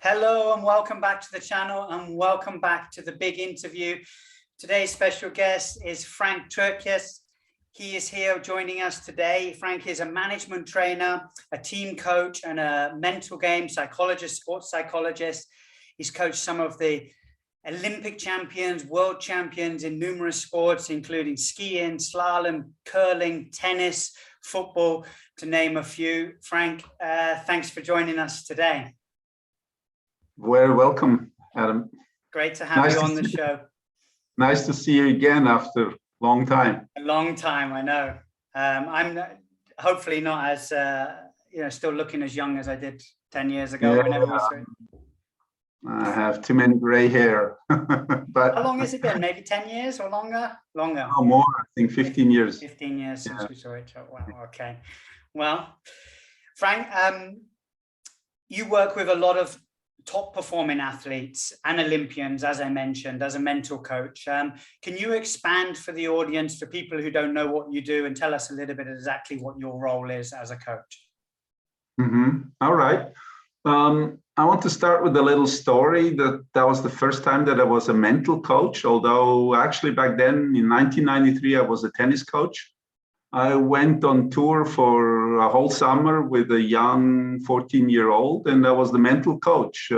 Hello and welcome back to the channel and welcome back to the big interview. Today's special guest is Frank Turkis. He is here joining us today. Frank is a management trainer, a team coach, and a mental game psychologist, sports psychologist. He's coached some of the Olympic champions, world champions in numerous sports, including skiing, slalom, curling, tennis, football, to name a few. Frank, thanks for joining us today. Very welcome, Adam. Great to have you on the show. Nice to see you again after a long time. A long time, I know. I'm hopefully not as, still looking as young as I did 10 years ago. Yeah, whenever we saw it. I have too many gray hair. But how long has it been? Maybe 10 years or longer? Longer. No, more, I think 15 years. 15 years since we saw each other. Wow, okay. Well, Frank, you work with a lot of top performing athletes and Olympians, as I mentioned, as a mental coach. Can you expand for the audience, for people who don't know what you do, and tell us a little bit exactly what your role is as a coach? All right. I want to start with a little story that was the first time that I was a mental coach, although actually back then in 1993, I was a tennis coach. I went on tour for a whole summer with a young 14-year-old, and I was the mental coach,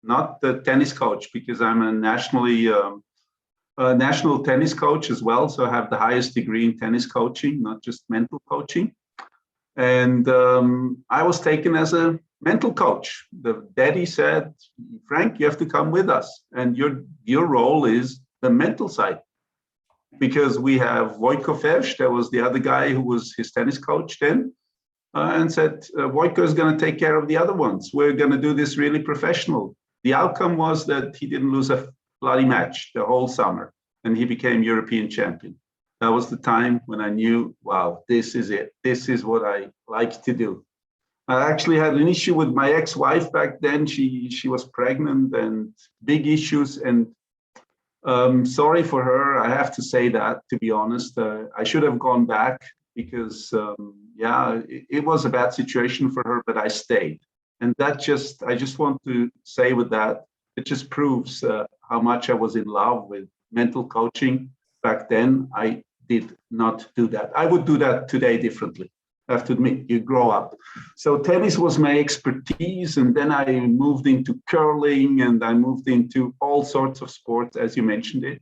not the tennis coach, because I'm a national tennis coach as well. So I have the highest degree in tennis coaching, not just mental coaching. And I was taken as a mental coach. The daddy said, Frank, you have to come with us, and your role is the mental side. Because we have Vojko Ferš, that was the other guy who was his tennis coach then, and said, Vojko is going to take care of the other ones. We're going to do this really professional. The outcome was that he didn't lose a bloody match the whole summer, and he became European champion. That was the time when I knew, wow, this is it. This is what I like to do. I actually had an issue with my ex-wife back then. She was pregnant and big issues, and sorry for her, I have to say that, to be honest. I should have gone back because, it was a bad situation for her, but I stayed. And I just want to say with that, it just proves how much I was in love with mental coaching. Back then, I did not do that. I would do that today differently. I have to admit, you grow up. So tennis was my expertise, and then I moved into curling, and I moved into all sorts of sports, as you mentioned it.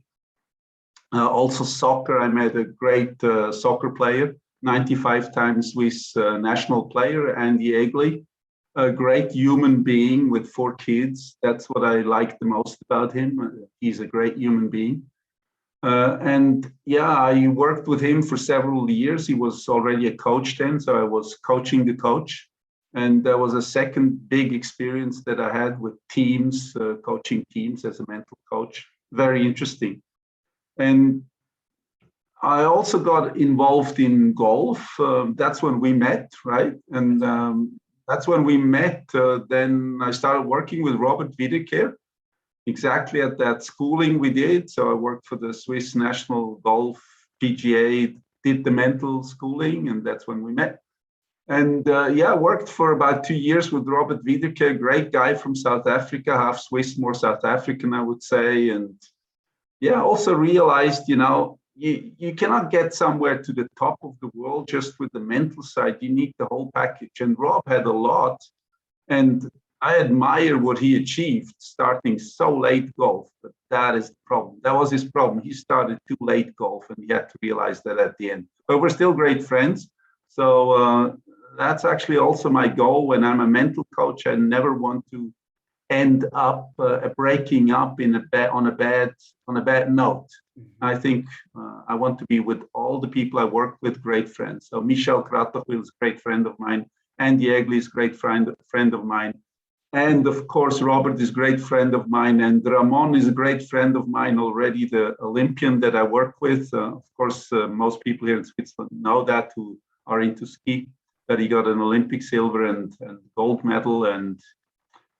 Also soccer. I met a great soccer player, 95-time Swiss national player, Andy Egli, a great human being with 4 kids. That's what I like the most about him. He's a great human being. I worked with him for several years. He was already a coach then, so I was coaching the coach. And there was a second big experience that I had with teams, coaching teams as a mental coach. Very interesting. And I also got involved in golf. That's when we met, right? And that's when we met. Then I started working with Robert Wiederkehr. Exactly at that schooling we did. So I worked for the Swiss National Golf PGA, did the mental schooling, and that's when we met. And worked for about 2 years with Robert Wiederkehr, great guy from South Africa, half Swiss, more South African, I would say. And also realized, you cannot get somewhere to the top of the world just with the mental side. You need the whole package. And Rob had a lot. And I admire what he achieved starting so late golf, but that is the problem. That was his problem. He started too late golf, and he had to realize that at the end. But we're still great friends. So that's actually also my goal when I'm a mental coach. I never want to end up breaking up on a bad note. I think I want to be with all the people I work with, great friends. So Michel Kratochwil is a great friend of mine. Andy Egli is a great friend of mine. And of course, Robert is a great friend of mine, and Ramon is a great friend of mine already, the Olympian that I work with. Of course, most people here in Switzerland know that, who are into ski, that he got an Olympic silver and gold medal. And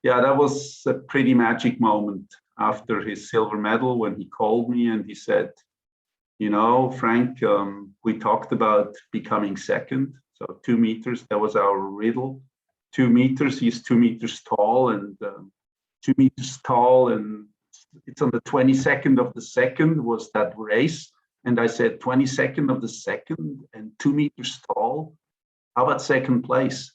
that was a pretty magic moment after his silver medal when he called me and he said, Frank, we talked about becoming second. So 2 meters, that was our riddle. 2 meters, he's 2 meters tall, and 2 meters tall, and it's on the 22nd of the second was that race. And I said, 22nd of the second and 2 meters tall. How about second place?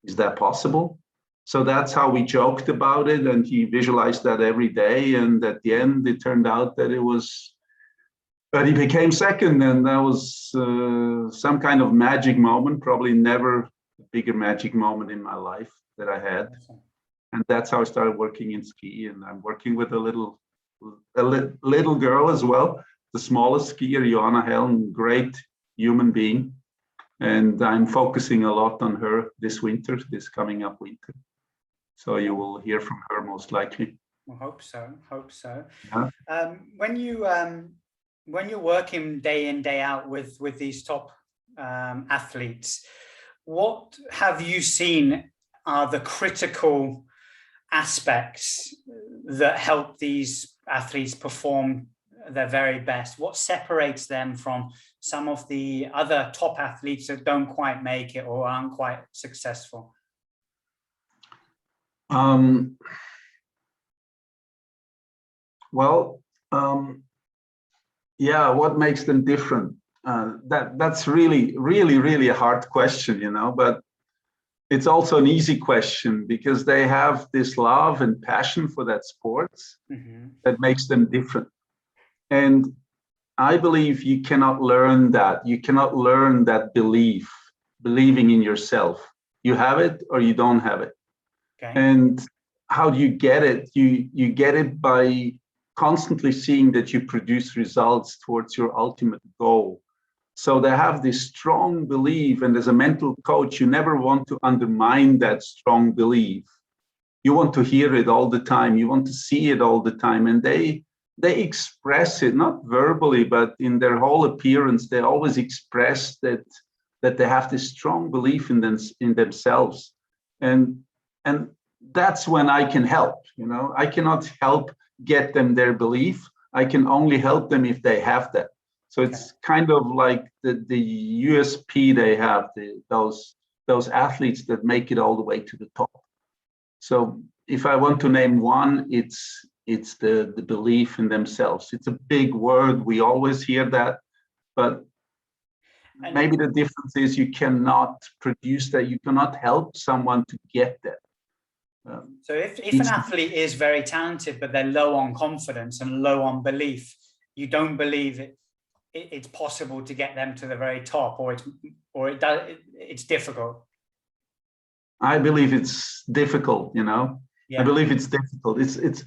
Is that possible? So that's how we joked about it. And he visualized that every day. And at the end, it turned out that he became second. And that was some kind of magic moment, probably never a bigger magic moment in my life that I had. And that's how I started working in ski. And I'm working with a little girl as well, the smallest skier, Joanna Helm, great human being. And I'm focusing a lot on her this winter, this coming up winter. So you will hear from her most likely. I hope so. Yeah. When you're working day in, day out with these top athletes, what have you seen are the critical aspects that help these athletes perform their very best? What separates them from some of the other top athletes that don't quite make it or aren't quite successful? Yeah, what makes them different? That's really a hard question, but it's also an easy question because they have this love and passion for that sport that makes them different. And I believe you cannot learn that. You cannot learn that believing in yourself. You have it or you don't have it. Okay. And how do you get it? You get it by constantly seeing that you produce results towards your ultimate goal. So they have this strong belief, and as a mental coach, you never want to undermine that strong belief. You want to hear it all the time. You want to see it all the time. And they express it, not verbally, but in their whole appearance. They always express that they have this strong belief in themselves. And that's when I can help. I cannot help get them their belief. I can only help them if they have that. So it's kind of like the USP they have, those athletes that make it all the way to the top. So if I want to name one, it's the belief in themselves. It's a big word. We always hear that, but maybe the difference is you cannot produce that. You cannot help someone to get that. So if an athlete is very talented, but they're low on confidence and low on belief, you don't believe it's possible to get them to the very top, or it's difficult. I believe it's difficult, Yeah. I believe it's difficult.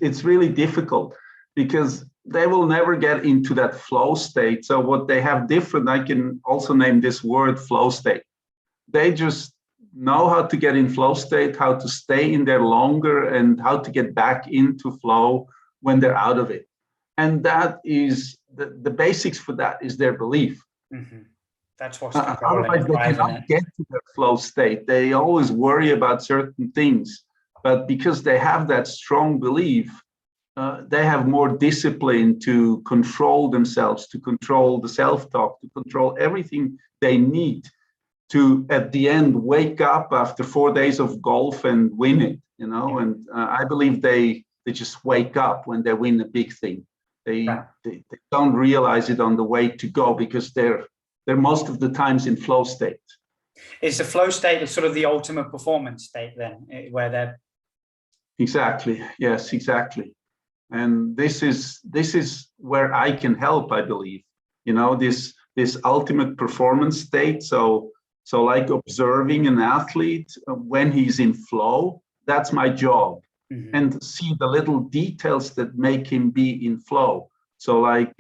It's really difficult because they will never get into that flow state. So what they have different, I can also name this word flow state. They just know how to get in flow state, how to stay in there longer, and how to get back into flow when they're out of it. And that is the basics for that is their belief. That's what's otherwise they cannot get to their flow state. They always worry about certain things, but because they have that strong belief, they have more discipline to control themselves, to control the self-talk, to control everything they need to, at the end, wake up after 4 days of golf and win it, And I believe they just wake up when they win a big thing. They don't realize it on the way to go because they're most of the times in flow state. Is the flow state sort of the ultimate performance state then, where they're... Exactly. Yes, exactly. And this is where I can help, I believe. This ultimate performance state. So like observing an athlete when he's in flow, that's my job. And see the little details that make him be in flow. So like,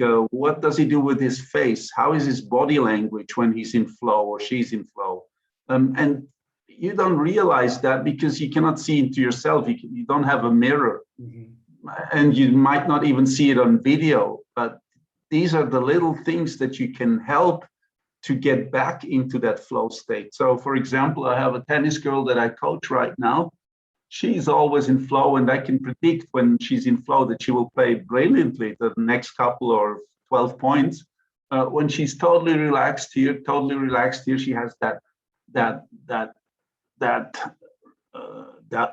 what does he do with his face? How is his body language when he's in flow or she's in flow? And you don't realize that because you cannot see into yourself. You don't have a mirror. And you might not even see it on video. But these are the little things that you can help to get back into that flow state. So for example, I have a tennis girl that I coach right now. She's always in flow, and I can predict when she's in flow that she will play brilliantly the next couple or 12 points. When she's totally relaxed here, she has that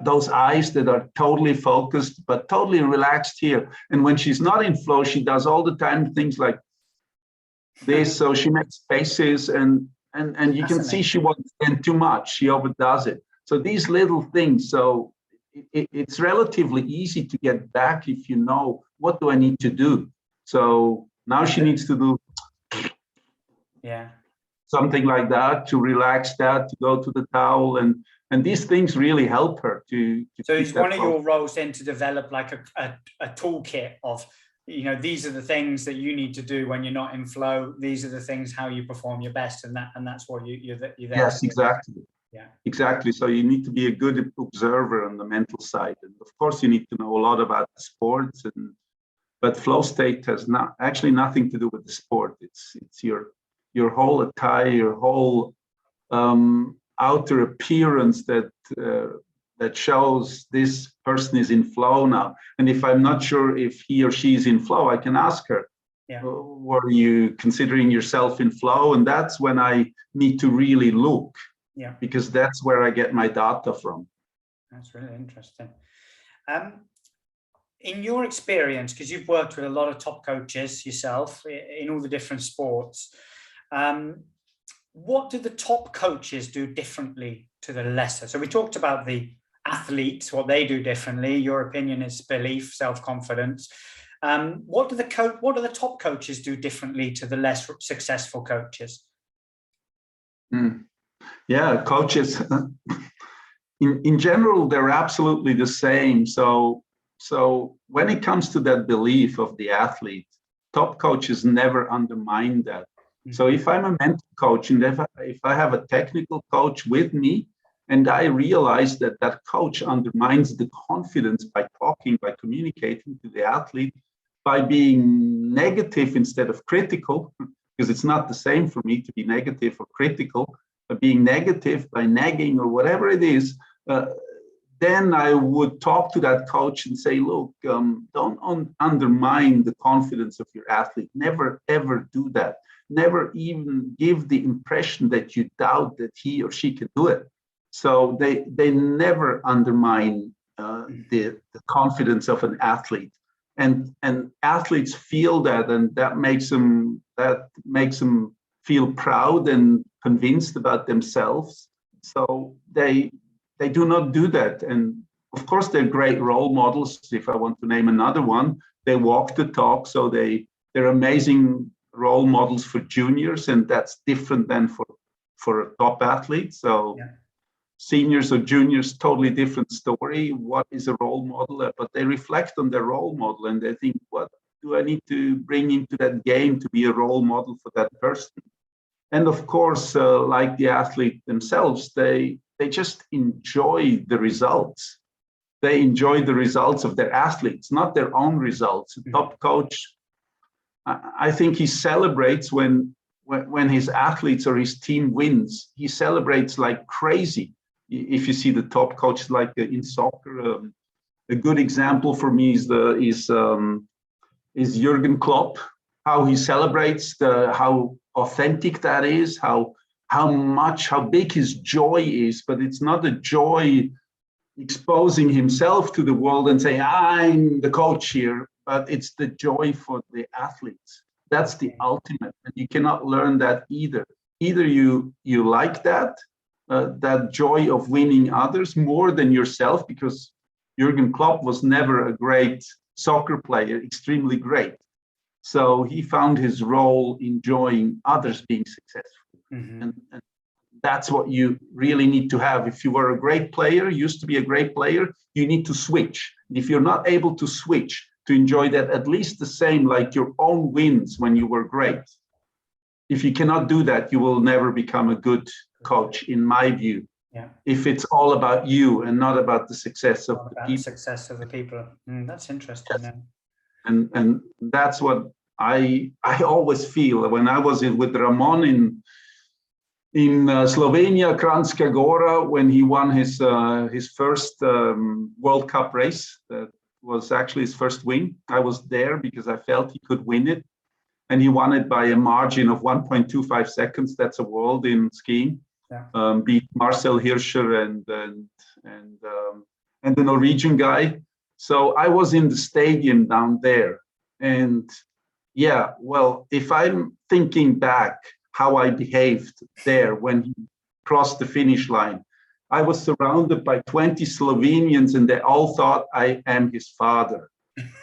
those eyes that are totally focused, but totally relaxed here. And when she's not in flow, she does all the time things like this. So she makes faces, and you can see she wants in too much. She overdoes it. So these little things. So it's relatively easy to get back if you know what do I need to do. So now she needs to do something like that to relax that, to go to the towel, and these things really help her to so is one of your roles then to develop like a toolkit of, you know, these are the things that you need to do when you're not in flow, these are the things how you perform your best, and that's what you're there. Yes, exactly. Yeah, exactly. So you need to be a good observer on the mental side, and of course you need to know a lot about the sports, but flow state has actually nothing to do with the sport. It's your whole attire, your whole outer appearance that shows this person is in flow now. And if I'm not sure if he or she is in flow, I can ask her, were you considering yourself in flow? And that's when I need to really look, because that's where I get my data from. That's really interesting. In your experience, because you've worked with a lot of top coaches yourself in all the different sports, what do the top coaches do differently to the lesser? So we talked about the athletes, what they do differently. Your opinion is belief, self-confidence. What do the top coaches do differently to the less successful coaches? Yeah, coaches in general, they're absolutely the same. So when it comes to that belief of the athlete, top coaches never undermine that. So if I'm a mental coach, and if I have a technical coach with me, and I realize that that coach undermines the confidence by talking, by communicating to the athlete, by being negative instead of critical, because it's not the same for me to be negative or critical, but being negative by nagging or whatever it is, then I would talk to that coach and say, look, don't undermine the confidence of your athlete. Never, ever do that. Never even give the impression that you doubt that he or she can do it. So they never undermine the confidence of an athlete. And athletes feel that, and that makes them feel proud and convinced about themselves. So they do not do that. And of course, they're great role models. If I want to name another one, they walk the talk. So they're amazing role models for juniors, and that's different than for a top athlete. So seniors or juniors, totally different story. What is a role model? But they reflect on their role model and they think, what do I need to bring into that game to be a role model for that person? And of course, like the athlete themselves, they just enjoy the results. They enjoy the results of their athletes, not their own results. A top coach, I think he celebrates when his athletes or his team wins. He celebrates like crazy. If you see the top coaches, like in soccer, a good example for me is Jürgen Klopp. How he celebrates, how authentic that is, how big his joy is. But it's not a joy exposing himself to the world and saying, I'm the coach here, but it's the joy for the athletes. That's the ultimate, and you cannot learn that either. Either you like that joy of winning others more than yourself, because Jürgen Klopp was never a great soccer player, extremely great. So he found his role enjoying others being successful. And that's what you really need to have. If you were a great player, used to be a great player, you need to switch. If you're not able to switch, to enjoy that at least the same like your own wins when you were great. If you cannot do that, you will never become a good coach, in my view. Yeah. If it's all about you and not about the success of the people. Success of the people. That's interesting. Yes. And that's what I always feel when I was with Ramon in Slovenia, Kranjska Gora, when he won his first World Cup race. That was actually his first win. I was there because I felt he could win it. And he won it by a margin of 1.25 seconds. That's a world in skiing. beat Marcel Hirscher and the Norwegian guy. So I was in the stadium down there. And yeah, well, if I'm thinking back how I behaved there when he crossed the finish line, I was surrounded by 20 Slovenians and they all thought I am his father.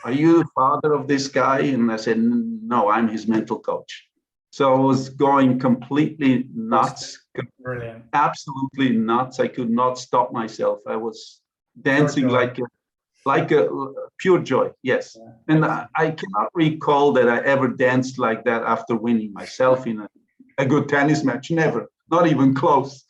Are you the father of this guy? And I said, no, I'm his mental coach. So I was going completely nuts, Brilliant. Absolutely nuts. I could not stop myself. I was dancing like a pure joy. Yes. Yeah. And I cannot recall that I ever danced like that after winning myself in a good tennis match. Never, not even close.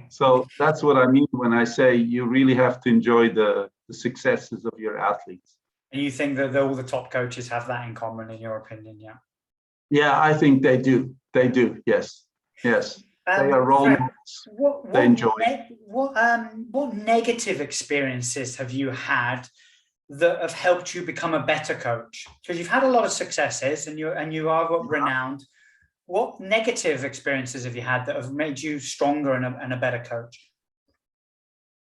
So that's what I mean when I say you really have to enjoy the successes of your athletes. And you think that all the top coaches have that in common, in your opinion? Yeah. Yeah, I think they do. They do. Yes. Yes. They are role models. They enjoy. What negative experiences have you had that have helped you become a better coach? Because you've had a lot of successes and you are renowned. What negative experiences have you had that have made you stronger and a better coach?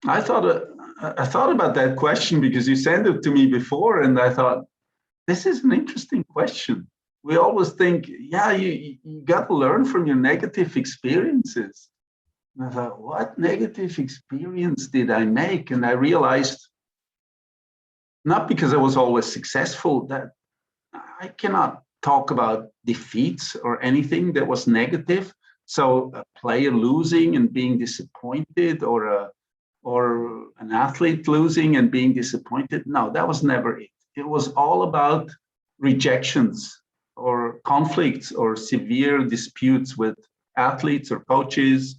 I thought about that question because you sent it to me before, and I thought, this is an interesting question. We always think, yeah, you got to learn from your negative experiences. And I thought, what negative experience did I make? And I realized, not because I was always successful, that I cannot talk about defeats or anything that was negative. So a player losing and being disappointed, or an athlete losing and being disappointed. No, that was never it. It was all about rejections or conflicts or severe disputes with athletes or coaches.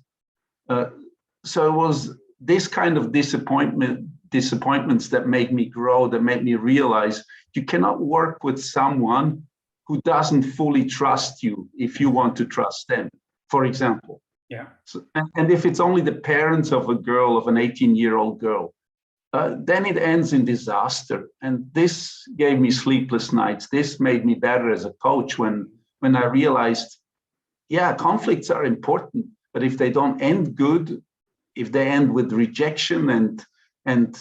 So it was this kind of disappointments that made me grow, that made me realize you cannot work with someone who doesn't fully trust you if you want to trust them, for example. Yeah. So, and if it's only the parents of a girl, of an 18-year-old girl, then it ends in disaster. And this gave me sleepless nights. This made me better as a coach when I realized, yeah, conflicts are important, but if they don't end good, if they end with rejection and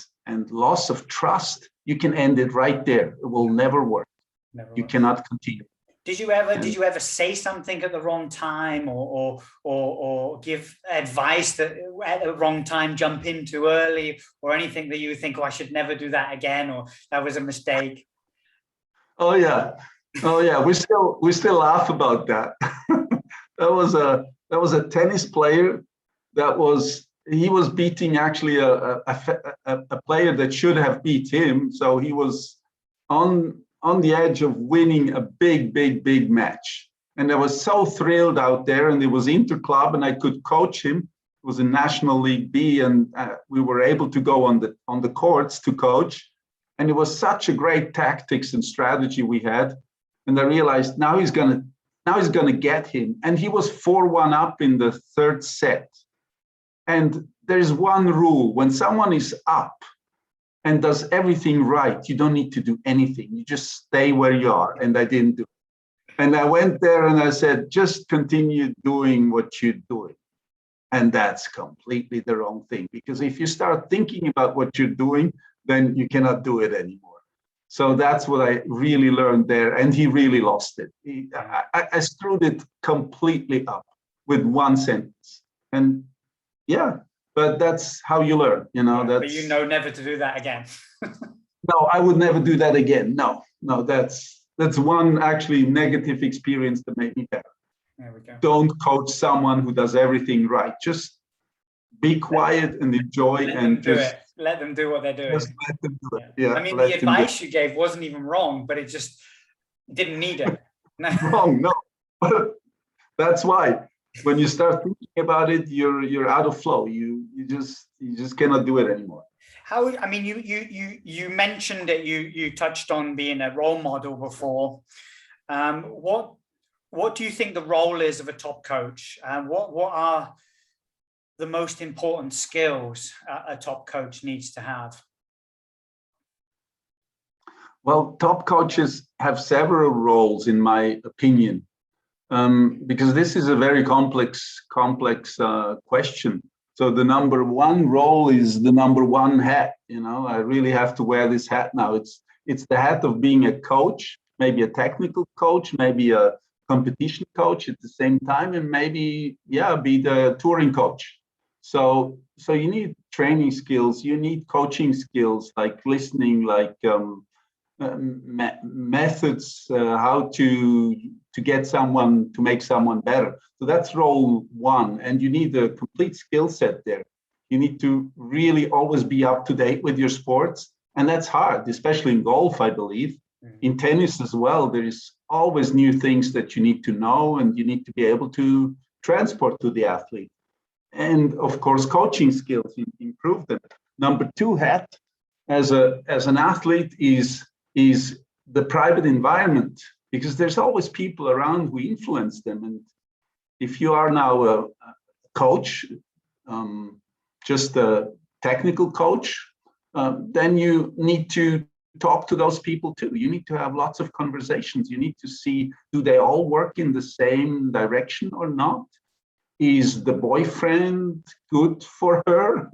loss of trust, you can end it right there. It will never work. You cannot continue. Did you ever say something at the wrong time, or give advice that at the wrong time, jump in too early, or anything that you think, oh, I should never do that again, or that was a mistake? Oh yeah. We still laugh about that. That was a tennis player he was beating actually a player that should have beat him. So he was on the edge of winning a big match. And I was so thrilled out there, and it was interclub and I could coach him. It was in National League B, and we were able to go on the courts to coach. And it was such a great tactics and strategy we had. And I realized now he's gonna get him. And he was 4-1 up in the third set. And there's one rule: when someone is up and does everything right, you don't need to do anything. You just stay where you are. And I didn't do it. And I went there and I said, just continue doing what you're doing. And that's completely the wrong thing, because if you start thinking about what you're doing, then you cannot do it anymore. So that's what I really learned there. And he really lost it. I screwed it completely up with one sentence. And yeah, but that's how you learn, But you know never to do that again. No, I would never do that again. No, that's one actually negative experience that made me better. There we go. Don't coach someone who does everything right. Just be quiet and enjoy, and just let them do what they're doing. Just let them do it. Yeah. I mean, the advice you gave wasn't even wrong, but it just didn't need it. Wrong, no. That's why. When you start thinking about it, you're out of flow. You just cannot do it anymore. I mean, you mentioned it. You touched on being a role model before. What do you think the role is of a top coach? What are the most important skills a top coach needs to have? Well, top coaches have several roles, in my opinion. because this is a very complex question. So the number one role is the number one hat. I really have to wear this hat now. It's the hat of being a coach, maybe a technical coach, maybe a competition coach at the same time, and maybe be the touring coach. So you need training skills, you need coaching skills, like listening, like methods, how to get someone, to make someone better. So that's role one, and you need a complete skill set there. You need to really always be up to date with your sports, and that's hard, especially in golf, I believe. In tennis as well, there is always new things that you need to know, and you need to be able to transport to the athlete. And of course, coaching skills, improve them. Number two hat as an athlete is the private environment, because there's always people around who influence them. And if you are now a coach, just a technical coach, then you need to talk to those people too. You need to have lots of conversations. You need to see, do they all work in the same direction or not? Is the boyfriend good for her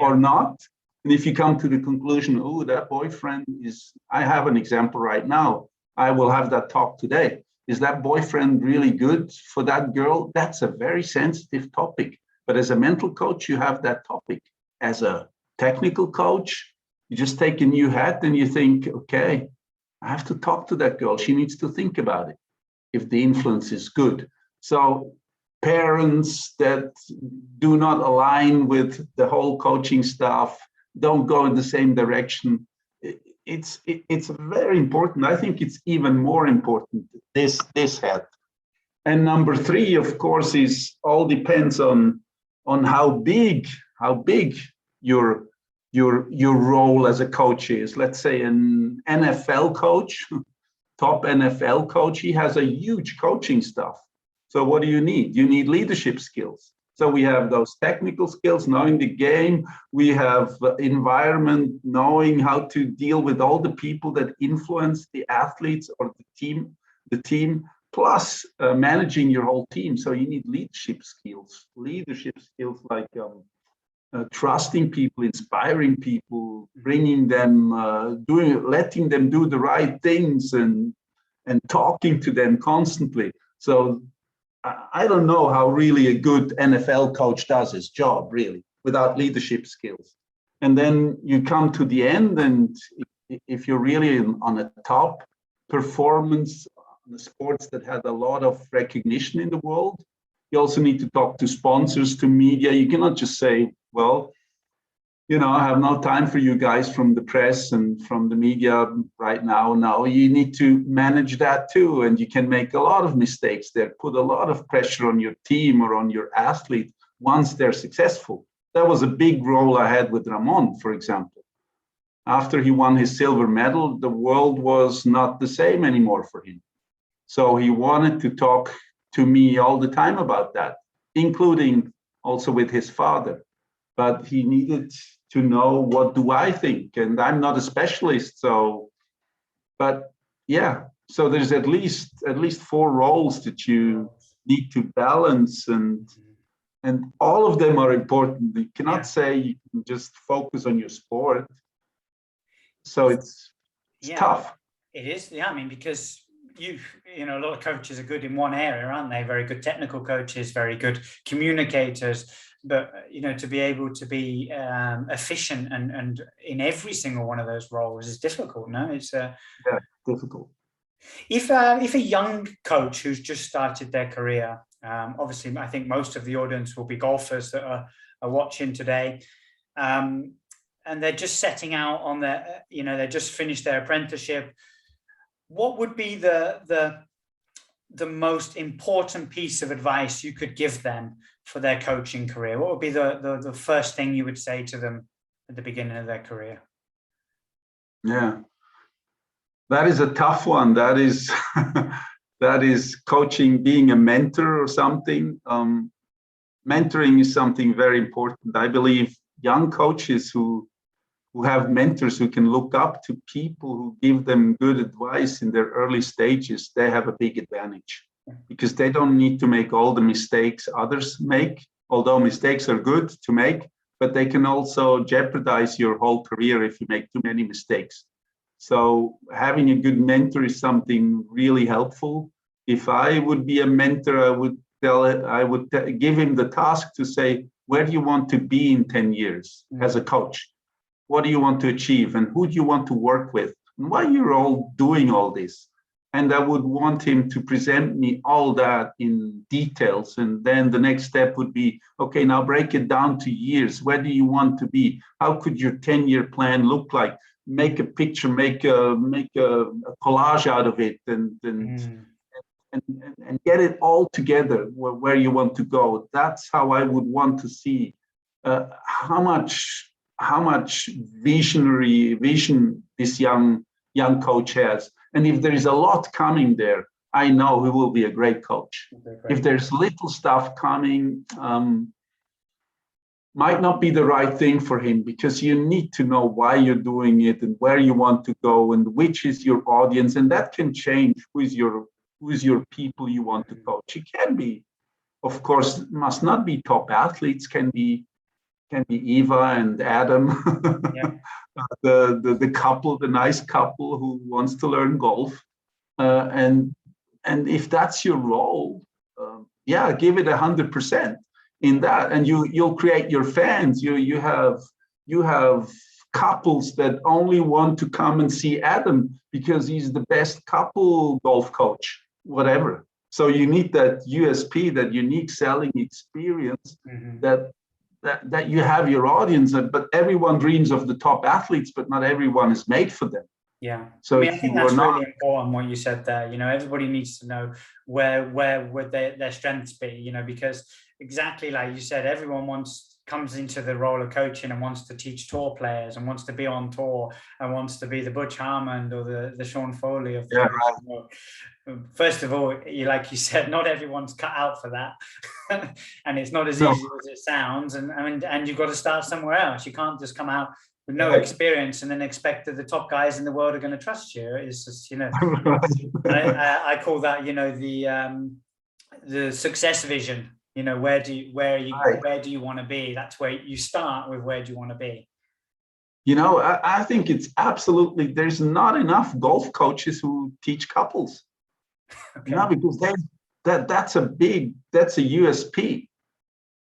or not? And if you come to the conclusion, oh, that boyfriend is, I have an example right now, I will have that talk today. Is that boyfriend really good for that girl? That's a very sensitive topic. But as a mental coach, you have that topic. As a technical coach, you just take a new hat and you think, okay, I have to talk to that girl. She needs to think about it if the influence is good. So parents that do not align with the whole coaching stuff, don't go in the same direction. It's very important. I think it's even more important, this hat. And number three, of course, is all depends on how big your role as a coach is. Let's say an NFL coach, top NFL coach, he has a huge coaching staff. So what do you need? You need leadership skills. So we have those technical skills, knowing the game. We have environment, knowing how to deal with all the people that influence the athletes or the team, plus managing your whole team. So you need leadership skills like trusting people, inspiring people, bringing them, letting them do the right things, and talking to them constantly. So I don't know how really a good NFL coach does his job, really, without leadership skills. And then you come to the end, and if you're really on a top performance on the sports that had a lot of recognition in the world, you also need to talk to sponsors, to media. You cannot just say, well, I have no time for you guys from the press and from the media right now. No, you need to manage that too. And you can make a lot of mistakes there, put a lot of pressure on your team or on your athlete once they're successful. That was a big role I had with Ramon, for example. After he won his silver medal, the world was not the same anymore for him. So he wanted to talk to me all the time about that, including also with his father. But he needed to know, what do I think? And I'm not a specialist. So there's at least four roles that you need to balance, and all of them are important. You cannot say you can just focus on your sport. So it's tough. It is, I mean, because a lot of coaches are good in one area, aren't they? Very good technical coaches, very good communicators. But to be able to be efficient and in every single one of those roles is difficult. No, it's difficult. If a young coach who's just started their career, obviously, I think most of the audience will be golfers that are watching today, and they're just setting out on their, they just finished their apprenticeship. What would be the most important piece of advice you could give them for their coaching career? What would be the first thing you would say to them at the beginning of their career? Yeah, that is a tough one. That is that is coaching, being a mentor or something. Mentoring is something very important. I believe young coaches who have mentors who can look up to people who give them good advice in their early stages, they have a big advantage. because they don't need to make all the mistakes others make, although mistakes are good to make, but they can also jeopardize your whole career if you make too many mistakes. So having a good mentor is something really helpful. If I would be a mentor, I would give him the task to say, where do you want to be in 10 years as a coach? What do you want to achieve? And who do you want to work with? And why you're all doing all this? And I would want him to present me all that in details. And then the next step would be, okay, now break it down to years. Where do you want to be? How could your 10-year plan look like? Make a picture, make a collage out of it, and get it all together where you want to go. That's how I would want to see how much vision this young coach has. And if there is a lot coming there, I know he will be a great coach. If there's little stuff coming, might not be the right thing for him, because you need to know why you're doing it and where you want to go and which is your audience, and that can change who is your people you want to coach. It can be, of course, must not be top athletes, can be Eva and Adam, yeah. the couple, the nice couple who wants to learn golf, and if that's your role, yeah, give it 100% in that, and you'll create your fans. You have couples that only want to come and see Adam because he's the best couple golf coach, whatever. So you need that USP, that unique selling experience, that you have your audience. But everyone dreams of the top athletes, but not everyone is made for them. Yeah. So I think that's really important what you said there. Everybody needs to know where would their strengths be, because exactly like you said, everyone comes into the role of coaching and wants to teach tour players and wants to be on tour and wants to be the Butch Harmon or the Sean Foley of the First of all, like you said, not everyone's cut out for that. And it's not as easy as it sounds. And you've got to start somewhere else. You can't just come out with no experience and then expect that the top guys in the world are going to trust you. It's just, I call that, the success vision. Where do you want to be? That's where you start with. Where do you want to be? I think it's absolutely, there's not enough golf coaches who teach couples. Okay. Because that's a USP,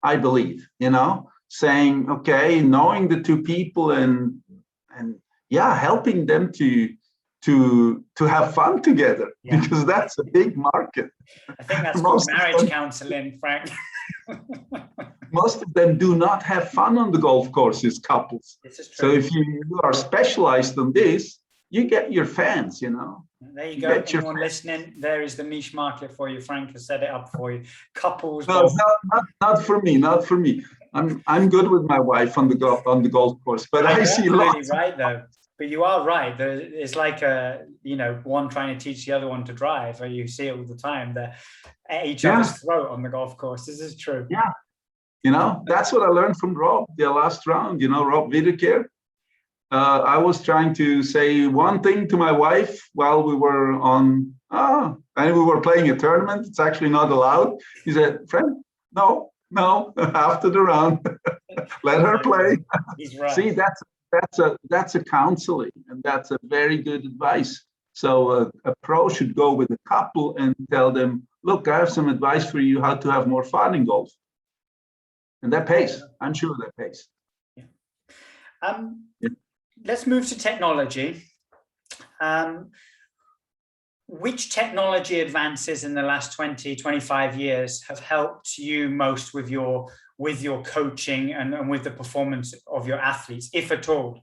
I believe, saying, okay, knowing the two people and helping them to have fun together, because that's a big market. I think that's called marriage counseling, Frank. Most of them do not have fun on the golf courses, couples. This is true. So if you are specialized on this, you get your fans, There you go. Anyone listening, there is the niche market for you. Frank has set it up for you. Couples. No, not for me. Not for me. I'm good with my wife on the golf course, but I see lots. Right though. But you are right. It's like one trying to teach the other one to drive. Or you see it all the time. They're at each other's throat on the golf course. This is true. Yeah. That's what I learned from Rob the last round. Rob Whittaker. I was trying to say one thing to my wife while we were and we were playing a tournament. It's actually not allowed. He said, "Frank, no, after the round, let her play." He's right. See, that's a counseling, and that's a very good advice. So a pro should go with a couple and tell them, "Look, I have some advice for you how to have more fun in golf," and that pays. I'm sure that pays. Let's move to technology. Which technology advances in the last 20, 25 years have helped you most with your coaching and with the performance of your athletes, if at all?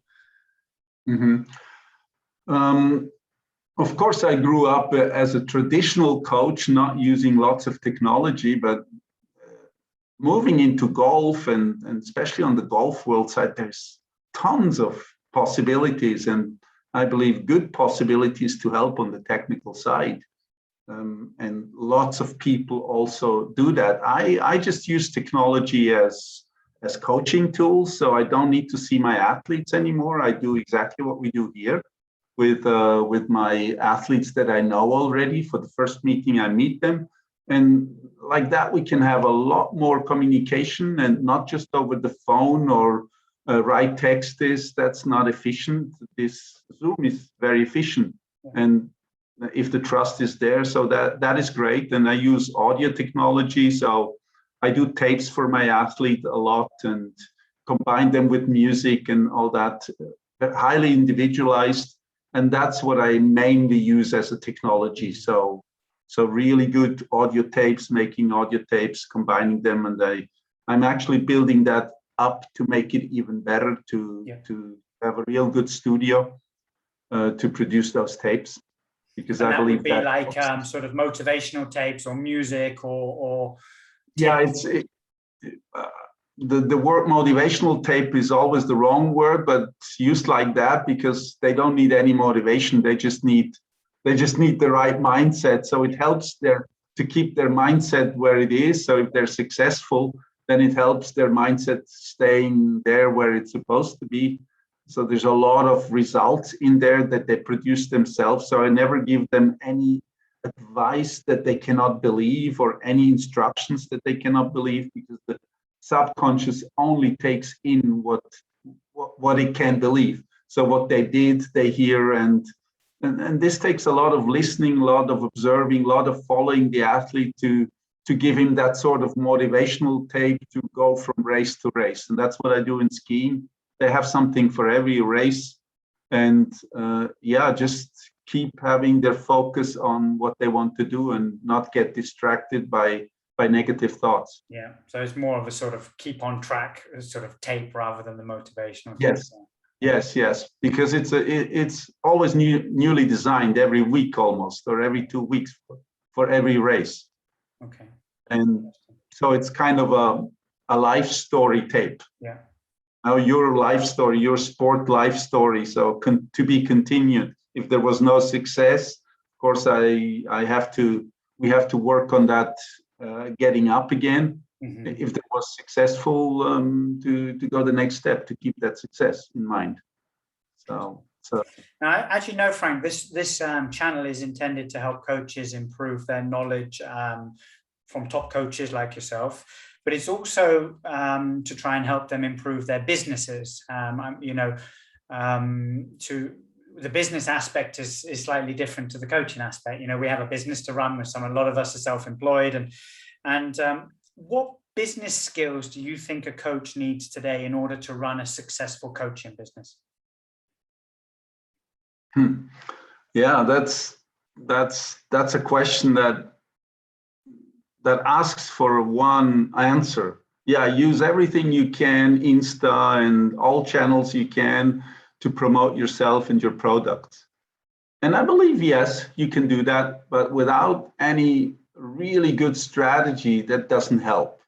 Of course, I grew up as a traditional coach, not using lots of technology, but moving into golf and especially on the golf world side, there's tons of possibilities, and I believe good possibilities to help on the technical side. And lots of people also do that. I just use technology as coaching tools, so I don't need to see my athletes anymore. I do exactly what we do here with my athletes that I know already. For the first meeting, I meet them. And like that, we can have a lot more communication, and not just over the phone or write text. That's not efficient. This Zoom is very efficient. And if the trust is there, so that is great. And I use audio technology. So I do tapes for my athlete a lot and combine them with music and all that, highly individualized. And that's what I mainly use as a technology. So really good audio tapes, making audio tapes, combining them. And I'm actually building that up to make it even better, to have a real good studio to produce those tapes. Because and I believe would be that like sort of motivational tapes or music or yeah, the word motivational tape is always the wrong word, but it's used like that because they don't need any motivation. They just need the right mindset. So it helps to keep their mindset where it is. So if they're successful, then it helps their mindset staying there where it's supposed to be. So there's a lot of results in there that they produce themselves. So I never give them any advice that they cannot believe or any instructions that they cannot believe, because the subconscious only takes in what it can believe. So what they did, they hear, and this takes a lot of listening, a lot of observing, a lot of following the athlete to give him that sort of motivational tape to go from race to race. And that's what I do in skiing. They have something for every race, and just keep having their focus on what they want to do and not get distracted by negative thoughts. Yeah, so it's more of a sort of keep on track sort of tape rather than the motivational. Yes, yes, because it's always newly designed every week almost, or every 2 weeks for every race. Okay. And so it's kind of a life story tape. Yeah. Now your life story, your sport life story. So to be continued. If there was no success, of course, we have to work on that, getting up again. Mm-hmm. If there was successful, to go the next step, to keep that success in mind. So. Now, actually, no, Frank, this channel is intended to help coaches improve their knowledge from top coaches like yourself, but it's also to try and help them improve their businesses. The business aspect is slightly different to the coaching aspect. We have a business to run with a lot of us are self-employed, and what business skills do you think a coach needs today in order to run a successful coaching business? Yeah, that's a question that asks for one answer. Yeah, use everything you can, Insta and all channels you can, to promote yourself and your product. And I believe, yes, you can do that, but without any really good strategy, that doesn't help.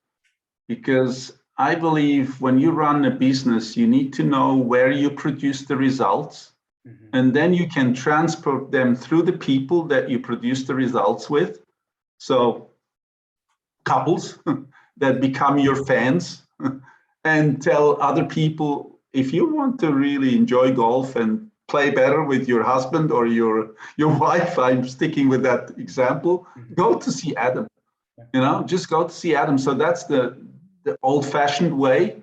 Because I believe when you run a business, you need to know where you produce the results, mm-hmm. and then you can transport them through the people that you produce the results with. So couples that become your fans and tell other people, if you want to really enjoy golf and play better with your husband or your wife, I'm sticking with that example, mm-hmm. go to see Adam. Just go to see Adam. So that's the old-fashioned way.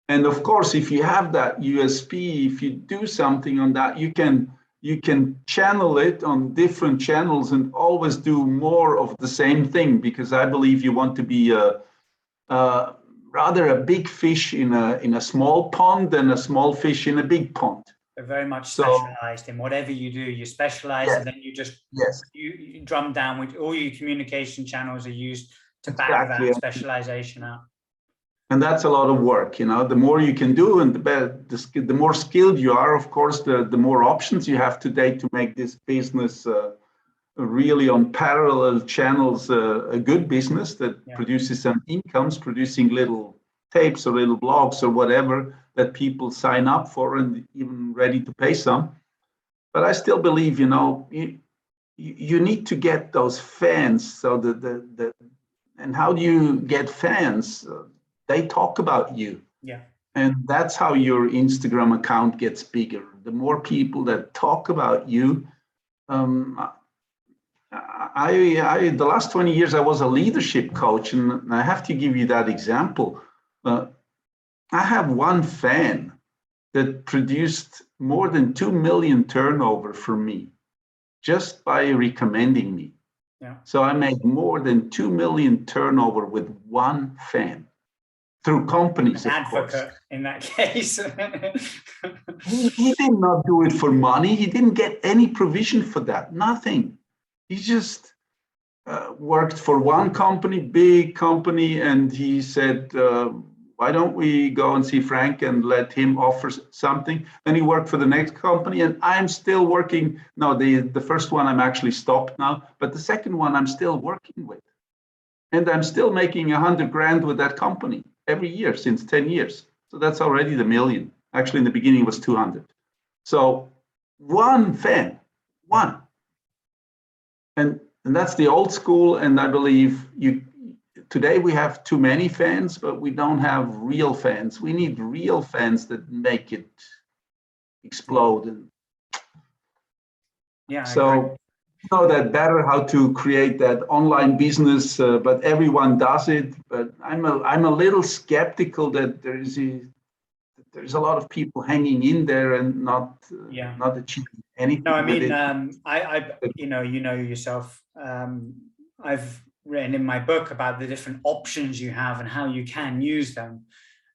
And of course, if you have that USP, if you do something on that, you can channel it on different channels and always do more of the same thing, because I believe you want to be rather a big fish in a small pond than a small fish in a big pond. They're very much specialized in whatever you do. You specialize, yes. And then you just you drum down with all your communication channels are used to back that specialization out. And that's a lot of work. The more you can do, and the more skilled you are, of course, the more options you have today to make this business really on parallel channels, a good business that produces some incomes, producing little tapes or little blogs or whatever that people sign up for and even ready to pay some. But I still believe, you need to get those fans. So and how do you get fans? They talk about you. Yeah. And that's how your Instagram account gets bigger. The more people that talk about you, the last 20 years, I was a leadership coach, and I have to give you that example. I have one fan that produced more than 2 million turnover for me just by recommending me. Yeah. So I made more than 2 million turnover with one fan through companies, An of advocate course. in that case. He did not do it for money. He didn't get any provision for that, nothing. He just worked for one company, big company, and he said, why don't we go and see Frank and let him offer something? Then he worked for the next company, and I'm still working. No, the first one I'm actually stopped now, but the second one I'm still working with. And I'm still making 100 grand with that company every year since 10 years. So that's already the million. Actually, in the beginning, it was 200. So one fan, one. And that's the old school. And I believe today we have too many fans, but we don't have real fans. We need real fans that make it explode. Yeah. So you know that better how to create that online business, but everyone does it. But I'm a little skeptical that there's a lot of people hanging in there and not achieving anything. No, I mean, I you know yourself. I've written in my book about the different options you have and how you can use them.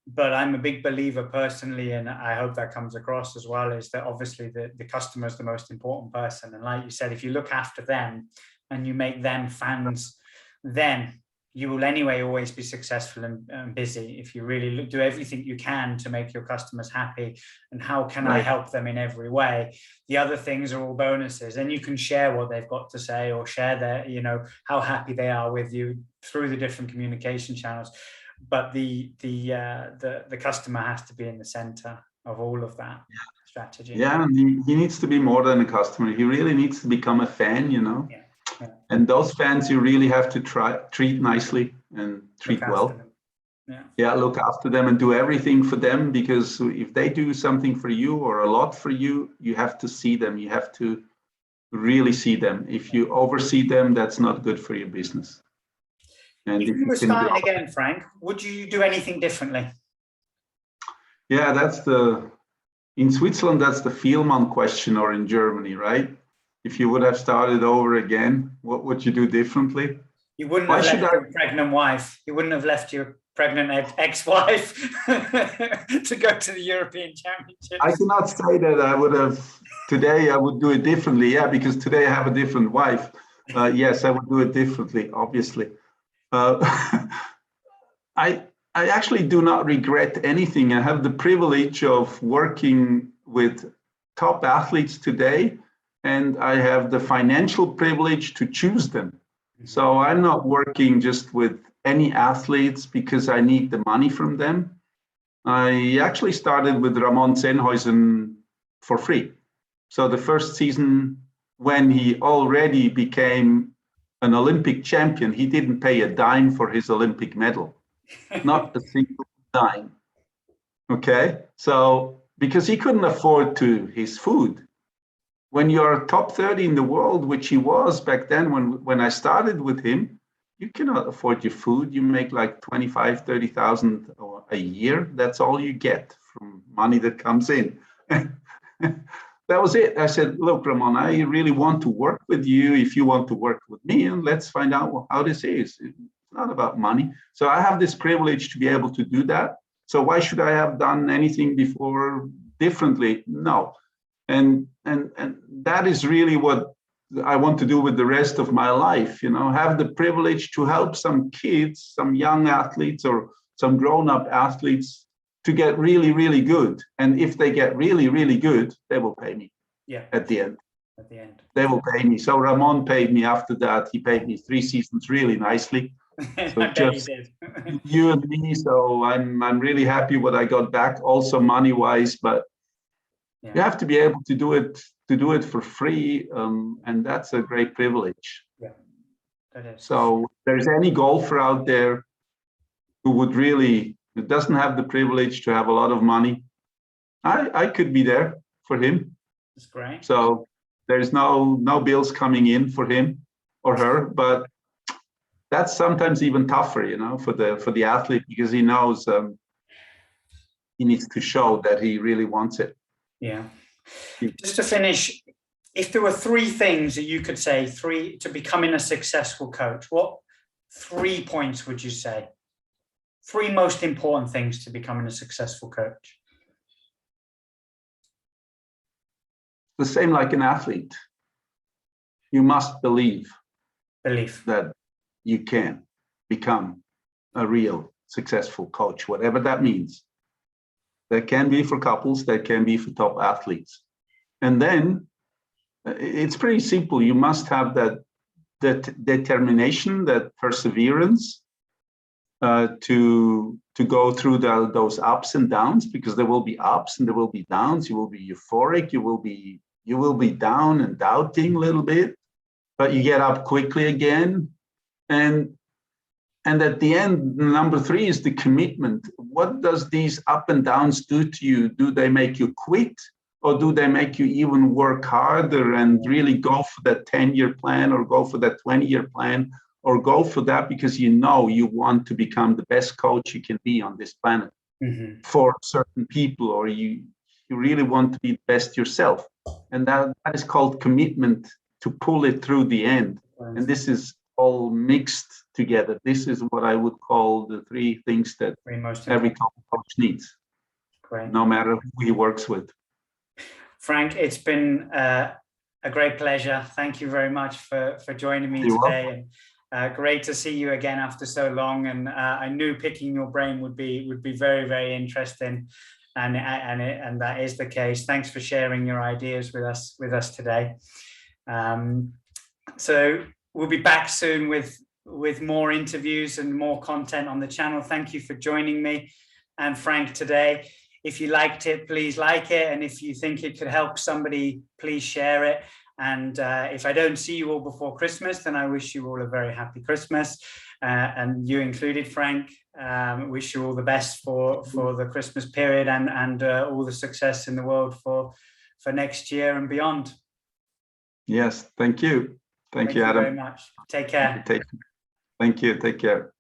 But I'm a big believer personally, and I hope that comes across as well, is that obviously the customer is the most important person. And like you said, if you look after them and you make them fans, then you will anyway always be successful and busy if you really do everything you can to make your customers happy. And how can I help them in every way? The other things are all bonuses, and you can share what they've got to say or share their, how happy they are with you through the different communication channels. But the customer has to be in the center of all of that strategy. Yeah, and he needs to be more than a customer. He really needs to become a fan, Yeah. And those fans you really have to treat nicely and treat well. Yeah, look after them and do everything for them, because if they do something for you or a lot for you, you have to see them. You have to really see them. If you oversee them, that's not good for your business. And if you were starting again, Frank, would you do anything differently? Yeah, in Switzerland, that's the Fielmann question, or in Germany, right? If you would have started over again, what would you do differently? You wouldn't have left your pregnant wife. You wouldn't have left your pregnant ex-wife to go to the European Championships. I cannot say that I would have. Today, I would do it differently. Yeah, because today I have a different wife. Yes, I would do it differently, obviously. I actually do not regret anything. I have the privilege of working with top athletes today, and I have the financial privilege to choose them. So I'm not working just with any athletes because I need the money from them. I actually started with Ramon Sennhausen for free. So the first season, when he already became an Olympic champion, he didn't pay a dime for his Olympic medal, not a single dime. Okay, so because he couldn't afford his food. When you're top 30 in the world, which he was back then when I started with him, you cannot afford your food. You make like 25, 30,000 a year. That's all you get from money that comes in. That was it. I said, look, Ramon, I really want to work with you if you want to work with me, and let's find out how this is. It's not about money. So I have this privilege to be able to do that. So why should I have done anything before differently? No. And that is really what I want to do with the rest of my life, have the privilege to help some kids, some young athletes or some grown-up athletes to get really, really good. And if they get really, really good, they will pay me at the end. They will pay me. So Ramon paid me after that. He paid me 3 seasons really nicely. So just you and me. So I'm really happy what I got back, also money-wise, but you have to be able to do it for free, and that's a great privilege. Yeah, that is. So if there's any golfer out there who doesn't have the privilege to have a lot of money, I could be there for him. That's great. So there's no bills coming in for him. or her, but that's sometimes even tougher, for the athlete, because he knows he needs to show that he really wants it. Yeah. Just to finish, if there were three things that you could say, to becoming a successful coach, what 3 points would you say? 3 most important things to becoming a successful coach. The same like an athlete. You must believe that you can become a real successful coach, whatever that means. That can be for couples, that can be for top athletes. And then it's pretty simple. You must have that determination, that perseverance to go through those ups and downs, because there will be ups and there will be downs. You will be euphoric, you will be down and doubting a little bit, but you get up quickly again. And at the end, number 3 is the commitment. What does these up and downs do to you? Do they make you quit, or do they make you even work harder and really go for that 10-year plan, or go for that 20-year plan, or go for that because you know you want to become the best coach you can be on this planet for certain people, or you really want to be the best yourself. And that is called commitment, to pull it through the end. And this is all mixed together. This is what I would call the 3 things that every coach needs, no matter who he works with. Frank, it's been a great pleasure. Thank you very much for joining me today. And great to see you again after so long. And I knew picking your brain would be very, very interesting, and that is the case. Thanks for sharing your ideas with us today. So we'll be back soon with more interviews and more content on the channel. Thank you for joining me and Frank today. If you liked it, please like it. And if you think it could help somebody, please share it. And if I don't see you all before Christmas, then I wish you all a very happy Christmas. And you included, Frank. Wish you all the best for the Christmas period, and all the success in the world for next year and beyond. Yes, thank you. Thank you, Adam. Thank you very much. Take care. Thank you. Take care.